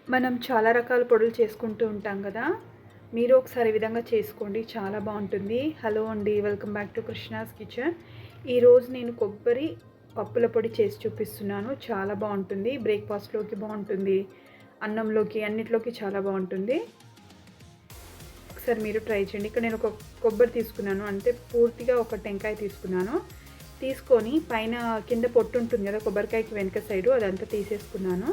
మనం చాలా రకాల పొడులు చేసుకుంటూ ఉంటాం కదా! మీరు ఒకసారి ఈ విధంగా చేసుకోండి. చాలా బావుంటుంది. హలో అండి. Welcome back to Krishna's kitchen. ఈరోజు నేను కొబ్బరి పప్పుల పొడి చేసి చూపిస్తున్నాను. చాలా బావుంటుంది. బ్రేక్‌ఫాస్ట్‌లోకి బావుంటుంది. అన్నంలోకి అన్నిట్లోకి చాలా బావుంటుంది. ఒకసారి మీరు ట్రై చేయండి. ఇక్కడ నేను ఒక కొబ్బరి తీసుకున్నాను. అంటే పూర్తిగా ఒక టెంకాయ తీసుకున్నాను. తీసుకొని పైన కింద పొట్టు ఉంటుంది కదా! కొబ్బరికాయకి వెనక సైడు అదంతా తీసేసుకున్నాను.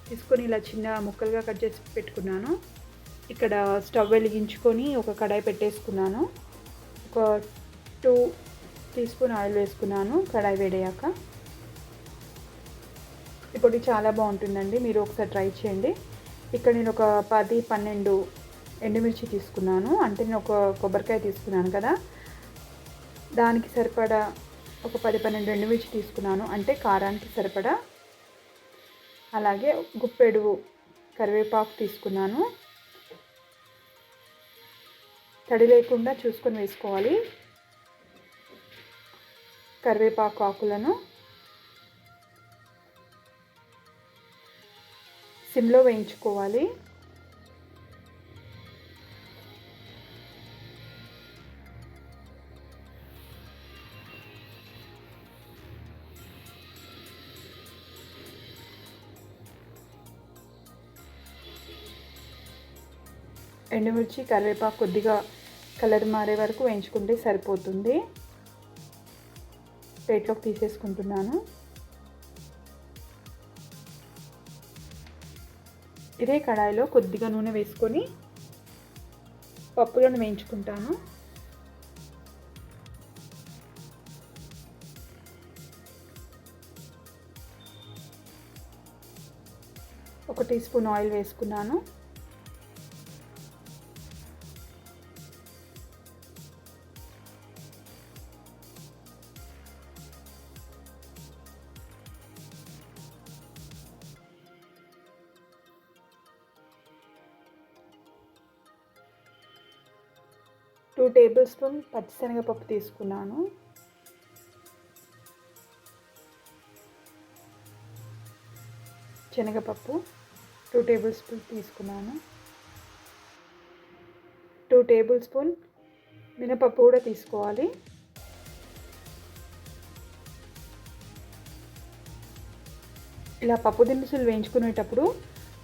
తీసుకొని ఇలా చిన్న ముక్కలుగా కట్ చేసి పెట్టుకున్నాను. ఇక్కడ స్టవ్ వెలిగించుకొని ఒక కడాయి పెట్టేసుకున్నాను. ఒక 2 టీ స్పూన్ ఆయిల్ వేసుకున్నాను కడాయి వేడయ్యాక. ఈ పొడి చాలా బాగుంటుందండి, మీరు ఒకసారి ట్రై చేయండి. ఇక్కడ నేను ఒక 10, 12 ఎండుమిర్చి తీసుకున్నాను. అంటే నేను ఒక కొబ్బరికాయ తీసుకున్నాను కదా, దానికి సరిపడా ఒక 10, 12 ఎండుమిర్చి తీసుకున్నాను. అంటే కారానికి సరిపడా. అలాగే గుప్పెడు కరివేపాకు తీసుకున్నాను. తడి లేకుండా చూసుకొని వేసుకోవాలి కరివేపాకు ఆకులను. సిమ్లో వేయించుకోవాలి. ఎండుమిర్చి కరివేపాకు కొద్దిగా కలర్ మారే వరకు వేయించుకుంటే సరిపోతుంది. ప్లేట్లోకి తీసేసుకుంటున్నాను. ఇదే కడాయిలో కొద్దిగా నూనె వేసుకొని పప్పులను వేయించుకుంటాను. ఒక టీ స్పూన్ ఆయిల్ వేసుకున్నాను. టూ టేబుల్ స్పూన్ పచ్చిశనగపప్పు తీసుకున్నాను. శనగపప్పు 2 టేబుల్ స్పూన్ తీసుకున్నాను. 2 టేబుల్ స్పూన్ మినపప్పు కూడా తీసుకోవాలి. ఇలా పప్పు దినుసులు వేయించుకునేటప్పుడు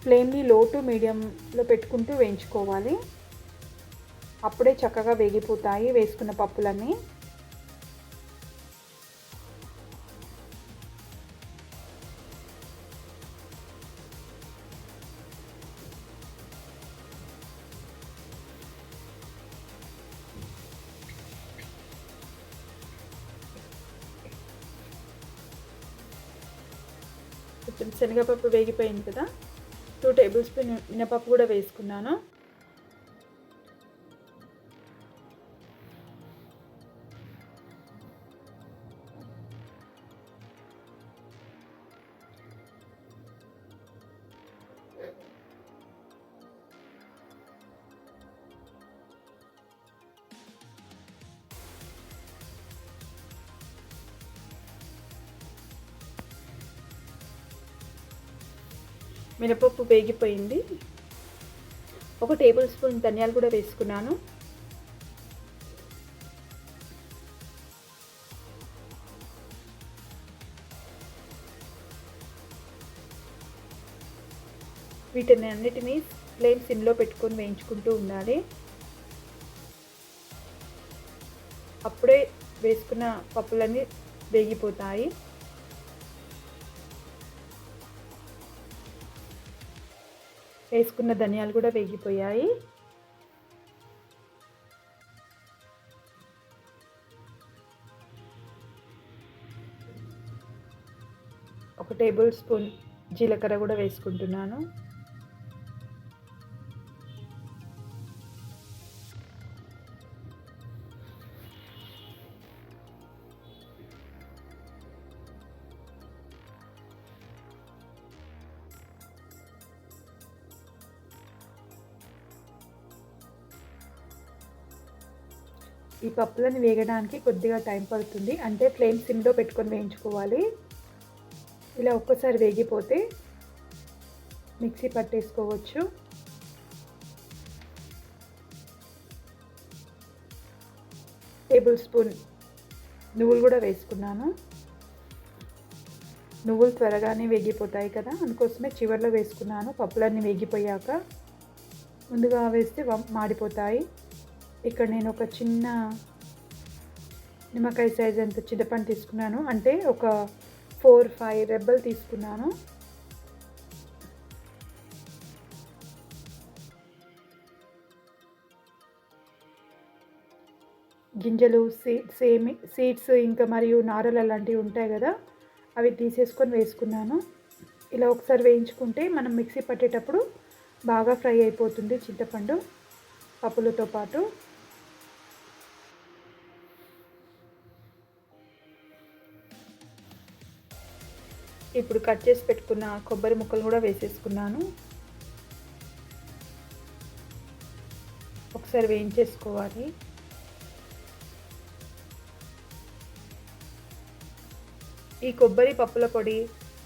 ఫ్లేమ్ని లో టు మీడియంలో పెట్టుకుంటూ వేయించుకోవాలి. అప్పుడే చక్కగా వేగిపోతాయి వేసుకున్న పప్పులన్నీ. కొంచెం శనగపప్పు వేగిపోయింది కదా, 2 టేబుల్ స్పూన్ మినపప్పు కూడా వేసుకున్నాను. మినపప్పు వేగిపోయింది. ఒక టేబుల్ స్పూన్ ధనియాలు కూడా వేసుకున్నాను. వీటిని అన్నిటినీ ఫ్లేమ్ సిమ్లో పెట్టుకొని వేయించుకుంటూ ఉండాలి. అప్పుడే వేసుకున్న పప్పులన్నీ వేగిపోతాయి. వేసుకున్న ధనియాలు కూడా వేగిపోయాయి. ఒక టేబుల్ స్పూన్ జీలకర్ర కూడా వేసుకుంటున్నాను. ఈ పప్పులను వేగడానికి కొద్దిగా టైం పడుతుంది. అంటే ఫ్లేమ్ సిమ్లో పెట్టుకొని వేయించుకోవాలి. ఇలా ఒక్కసారి వేగిపోతే మిక్సీ పట్టేసుకోవచ్చు. టేబుల్ స్పూన్ నువ్వులు కూడా వేసుకున్నాను. నువ్వులు త్వరగానే వేగిపోతాయి కదా, అందుకోసమే చివరిలో వేసుకున్నాను. పప్పులన్నీ వేగిపోయాక ముందుగా వేస్తే మాడిపోతాయి. ఇక్కడ నేను ఒక చిన్న నిమ్మకాయ సైజ్ అంత చింతపండు తీసుకున్నాను, అంటే ఒక 4-5 రెబ్బలు తీసుకున్నాను. గింజలు, సీడ్స్ ఇంకా మరియు నారలు అలాంటివి ఉంటాయి కదా, అవి తీసేసుకొని వేసుకున్నాను. ఇలా ఒకసారి వేయించుకుంటే మనం మిక్సీ పట్టేటప్పుడు బాగా ఫ్రై అయిపోతుంది చింతపండు పప్పులతో పాటు. ఇప్పుడు కట్ చేసి పెట్టుకున్న కొబ్బరి ముక్కలు కూడా వేసేసుకున్నాను. ఒకసారి వేయించేసుకోవాలి. ఈ కొబ్బరి పప్పుల పొడి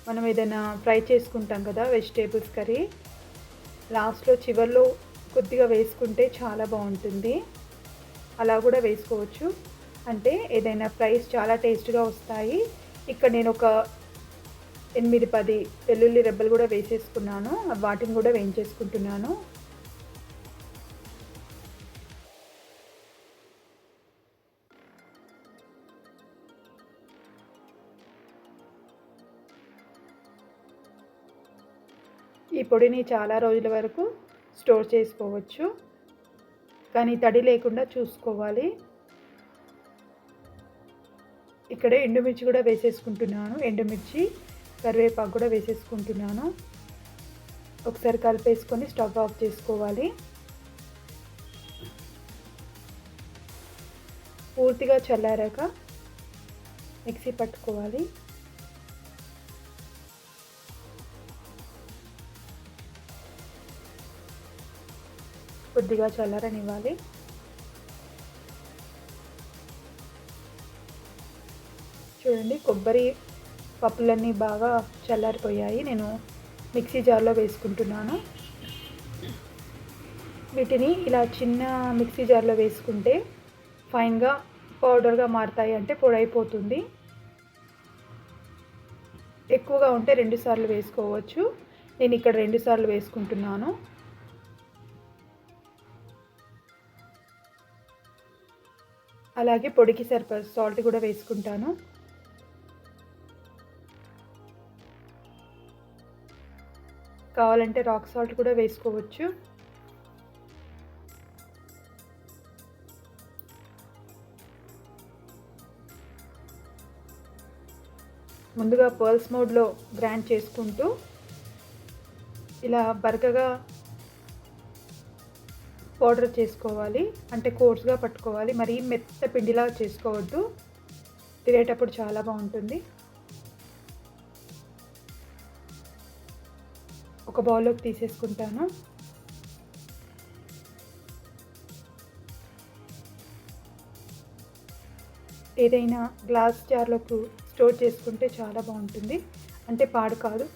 మనం ఏదైనా ఫ్రై చేసుకుంటాం కదా, వెజిటేబుల్స్ కర్రీ, లాస్ట్లో చివర్లో కొద్దిగా వేసుకుంటే చాలా బాగుంటుంది. అలా కూడా వేసుకోవచ్చు, అంటే ఏదైనా ఫ్రైస్ చాలా టేస్ట్గా వస్తాయి. ఇక్కడ నేను ఒక 8-10 వెల్లుల్లి రెబ్బలు కూడా వేసేసుకున్నాను, వాటిని కూడా వేయించేసుకుంటున్నాను. ఈ పొడిని చాలా రోజుల వరకు స్టోర్ చేసుకోవచ్చు, కానీ తడి లేకుండా చూసుకోవాలి. ఇక్కడ ఎండుమిర్చి కూడా వేసేసుకుంటున్నాను. ఎండుమిర్చి, కరివేపాకు కూడా వేసేసుకుంటున్నాను. ఒకసారి కలిపేసుకొని స్టవ్ ఆఫ్ చేసుకోవాలి. పూర్తిగా చల్లారాక మిక్సీ పట్టుకోవాలి. కొద్దిగా చల్లారనివ్వాలి. చూడండి, కొబ్బరి పప్పులన్నీ బాగా చల్లారిపోయాయి. నేను మిక్సీ జార్లో వేసుకుంటున్నాను. వీటిని ఇలా చిన్న మిక్సీ జార్లో వేసుకుంటే ఫైన్గా పౌడర్గా మారుతాయి, అంటే పొడి అయిపోతుంది. ఎక్కువగా ఉంటే 2 సార్లు వేసుకోవచ్చు. నేను ఇక్కడ 2 సార్లు వేసుకుంటున్నాను. అలాగే పొడికి సరిపడా సాల్ట్ కూడా వేసుకుంటాను. కావాలంటే రాక్ సాల్ట్ కూడా వేసుకోవచ్చు. ముందుగా పర్ల్స్ మోడ్లో గ్రైండ్ చేసుకుంటూ ఇలా బరకగా పౌడర్ చేసుకోవాలి, అంటే కోర్స్గా పట్టుకోవాలి. మరీ మెత్త పిండిలా చేసుకోవద్దు, తినేటప్పుడు చాలా బాగుంటుంది. ఒక బౌల్లోకి తీసేసుకుంటాను. ఏదైనా గ్లాస్ జార్లోకి స్టోర్ చేసుకుంటే చాలా బాగుంటుంది, అంటే పాడు కాదు.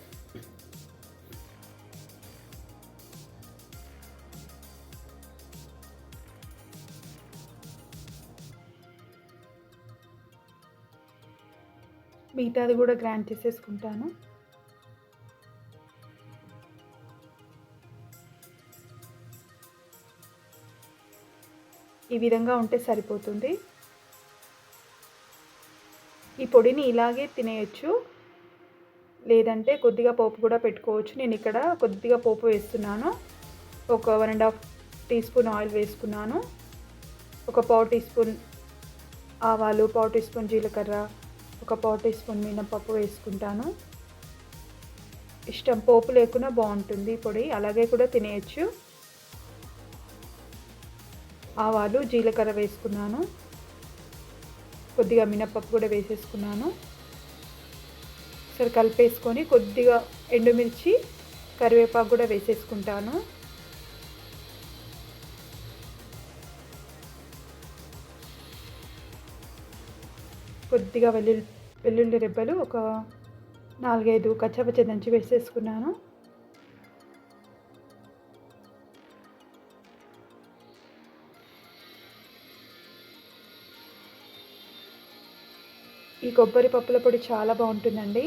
మిగతాది కూడా గ్రైండ్ చేసేసుకుంటాను. ఈ విధంగా ఉంటే సరిపోతుంది. ఈ పొడిని ఇలాగే తినేయచ్చు, లేదంటే కొద్దిగా పోపు కూడా పెట్టుకోవచ్చు. నేను ఇక్కడ కొద్దిగా పోపు వేస్తున్నాను. ఒక 1.5 టీ స్పూన్ ఆయిల్ వేసుకున్నాను. ఒక 1/4 టీ స్పూన్ ఆవాలు, 1/4 టీ స్పూన్ జీలకర్ర, ఒక 1/4 టీ స్పూన్ మినపప్పు వేసుకుంటాను. ఇష్టం పోపు లేకుండా బాగుంటుంది పొడి, అలాగే కూడా తినేయచ్చు. ఆవాలు, జీలకర్ర వేసుకున్నాను. కొద్దిగా మినపప్పు కూడా వేసేసుకున్నాను. సరే కలిపేసుకొని కొద్దిగా ఎండుమిర్చి, కరివేపాకు కూడా వేసేసుకుంటాను. కొద్దిగా వెల్లుల్లి రెబ్బలు ఒక 4-5 కచ్చపచ్చ దంచి వేసేసుకున్నాను. ఈ కొబ్బరి పప్పుల పొడి చాలా బాగుంటుందండి.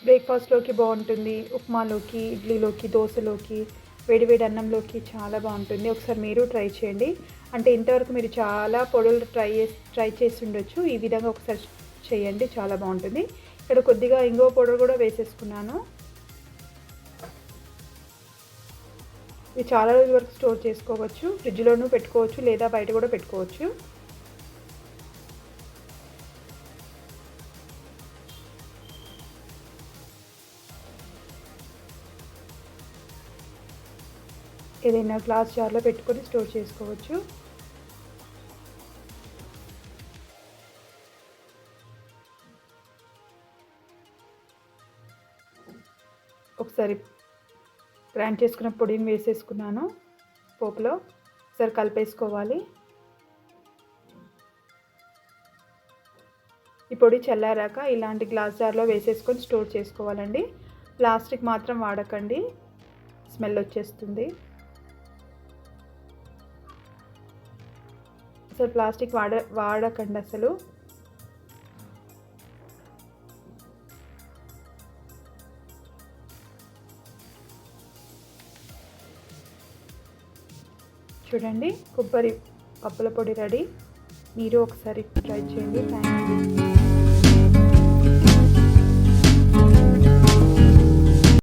బ్రేక్ఫాస్ట్లోకి బాగుంటుంది, ఉప్మాలోకి, ఇడ్లీలోకి, దోశలోకి, వేడివేడి అన్నంలోకి చాలా బాగుంటుంది. ఒకసారి మీరు ట్రై చేయండి. అంటే ఇంతవరకు మీరు చాలా పొడులు ట్రై చేసి ఉండొచ్చు. ఈ విధంగా ఒకసారి చేయండి, చాలా బాగుంటుంది. ఇక్కడ కొద్దిగా ఇంగువ పౌడర్ కూడా వేసేసుకున్నాను. ఇది చాలా రోజుల వరకు స్టోర్ చేసుకోవచ్చు. ఫ్రిడ్జ్లోనూ పెట్టుకోవచ్చు లేదా బయట కూడా పెట్టుకోవచ్చు. ఏదైనా గ్లాస్ జార్లో పెట్టుకొని స్టోర్ చేసుకోవచ్చు. ఒకసారి గ్రైండ్ చేసుకున్న పొడిని వేసేసుకున్నాను పోపులో. ఒకసారి కలిపేసుకోవాలి. ఈ పొడి చల్లారాక ఇలాంటి గ్లాస్ జార్లో వేసేసుకొని స్టోర్ చేసుకోవాలండి. ప్లాస్టిక్ మాత్రం వాడకండి, స్మెల్ వచ్చేస్తుంది. అసలు ప్లాస్టిక్ వాడకండి అసలు. చూడండి, కొబ్బరి పప్పుల పొడి రెడీ. మీరు ఒకసారి ట్రై చేయండి. Thank you.